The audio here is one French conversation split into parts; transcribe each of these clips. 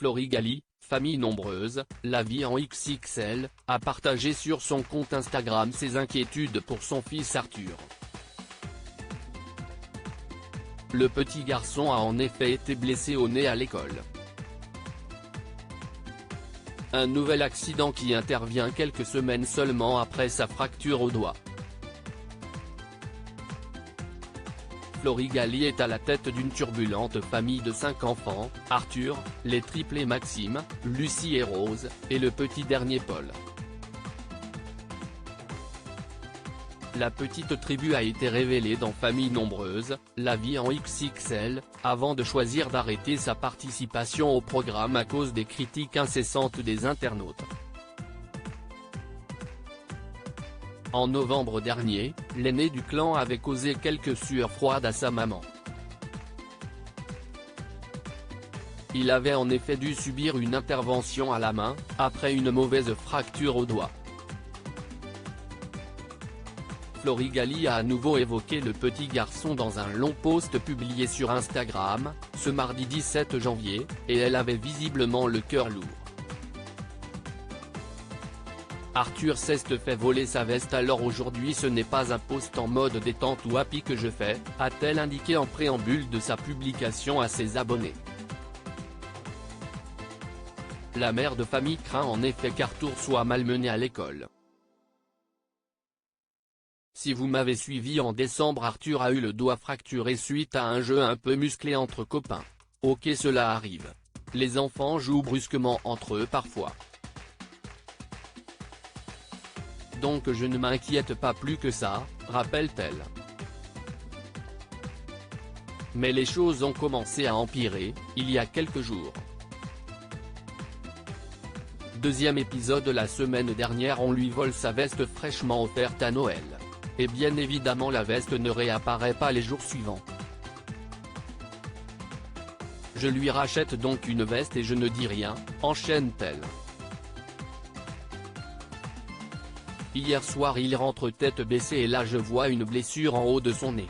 Florigali, famille nombreuse, la vie en XXL, a partagé sur son compte Instagram ses inquiétudes pour son fils Arthur. Le petit garçon a en effet été blessé au nez à l'école. Un nouvel accident qui intervient quelques semaines seulement après sa fracture au doigt. Florigali est à la tête d'une turbulente famille de 5 enfants, Arthur, les triplés Maxime, Lucie et Rose, et le petit dernier Paul. La petite tribu a été révélée dans Famille nombreuse, la vie en XXL, avant de choisir d'arrêter sa participation au programme à cause des critiques incessantes des internautes. En novembre dernier, l'aîné du clan avait causé quelques sueurs froides à sa maman. Il avait en effet dû subir une intervention à la main, après une mauvaise fracture au doigt. Florigali a à nouveau évoqué le petit garçon dans un long post publié sur Instagram, ce mardi 17 janvier, et elle avait visiblement le cœur lourd. Arthur s'est fait voler sa veste alors aujourd'hui ce n'est pas un post en mode détente ou happy que je fais, a-t-elle indiqué en préambule de sa publication à ses abonnés. La mère de famille craint en effet qu'Arthur soit malmené à l'école. Si vous m'avez suivi en décembre, Arthur a eu le doigt fracturé suite à un jeu un peu musclé entre copains. Ok, cela arrive. Les enfants jouent brusquement entre eux parfois. Donc je ne m'inquiète pas plus que ça, rappelle-t-elle. Mais les choses ont commencé à empirer, il y a quelques jours. Deuxième épisode la semaine dernière, on lui vole sa veste fraîchement offerte à Noël. Et bien évidemment la veste ne réapparaît pas les jours suivants. Je lui rachète donc une veste et je ne dis rien, enchaîne-t-elle. Hier soir il rentre tête baissée et là je vois une blessure en haut de son nez.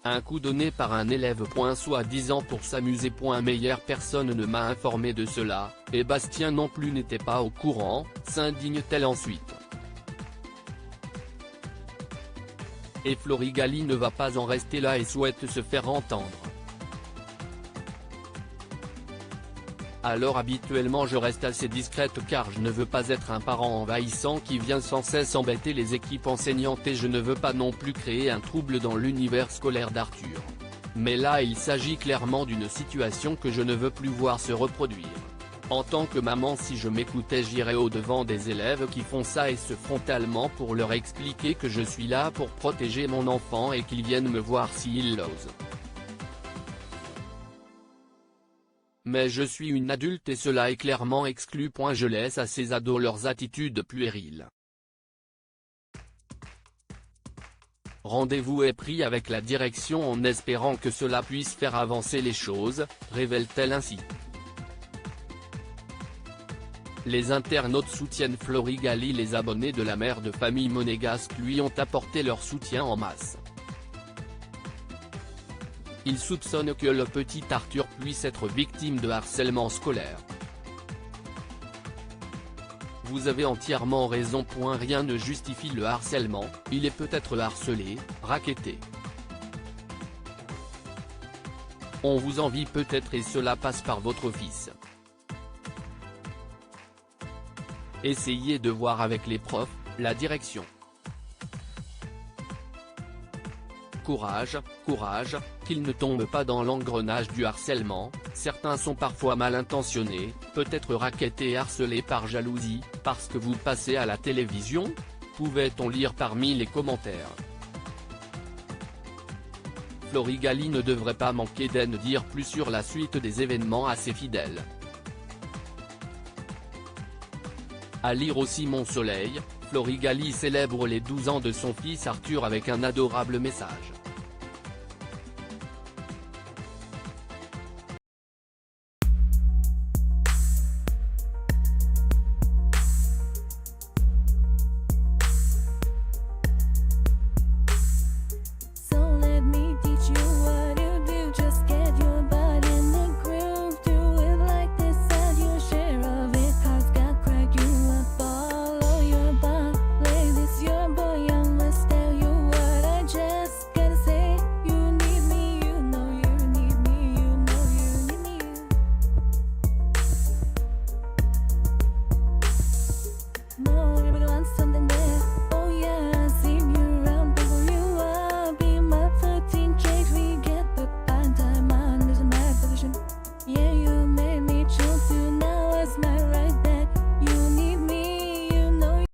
Un coup donné par un élève. Soi-disant pour s'amuser. Meilleure personne ne m'a informé de cela, et Bastien non plus n'était pas au courant, s'indigne-t-elle ensuite. Et Florigali ne va pas en rester là et souhaite se faire entendre. Alors habituellement je reste assez discrète car je ne veux pas être un parent envahissant qui vient sans cesse embêter les équipes enseignantes et je ne veux pas non plus créer un trouble dans l'univers scolaire d'Arthur. Mais là il s'agit clairement d'une situation que je ne veux plus voir se reproduire. En tant que maman, si je m'écoutais, j'irais au-devant des élèves qui font ça et ce frontalement pour leur expliquer que je suis là pour protéger mon enfant et qu'ils viennent me voir s'ils l'osent. Mais je suis une adulte et cela est clairement exclu. Je laisse à ces ados leurs attitudes puériles. Rendez-vous est pris avec la direction en espérant que cela puisse faire avancer les choses, révèle-t-elle ainsi. Les internautes soutiennent Florigali. Les abonnés de la mère de famille monégasque lui ont apporté leur soutien en masse. Ils soupçonnent que le petit Arthur puisse être victime de harcèlement scolaire. Vous avez entièrement raison. Rien ne justifie le harcèlement, il est peut-être harcelé, racketté. On vous envie peut-être et cela passe par votre fils. Essayez de voir avec les profs, la direction. Courage, courage, qu'il ne tombe pas dans l'engrenage du harcèlement. Certains sont parfois mal intentionnés, peut-être rackettés et harcelés par jalousie, parce que vous passez à la télévision ? Pouvait-on lire parmi les commentaires. Florigali ne devrait pas manquer d'en dire plus sur la suite des événements à ses fidèles. À lire aussi Mon Soleil, Florigali célèbre les 12 ans de son fils Arthur avec un adorable message.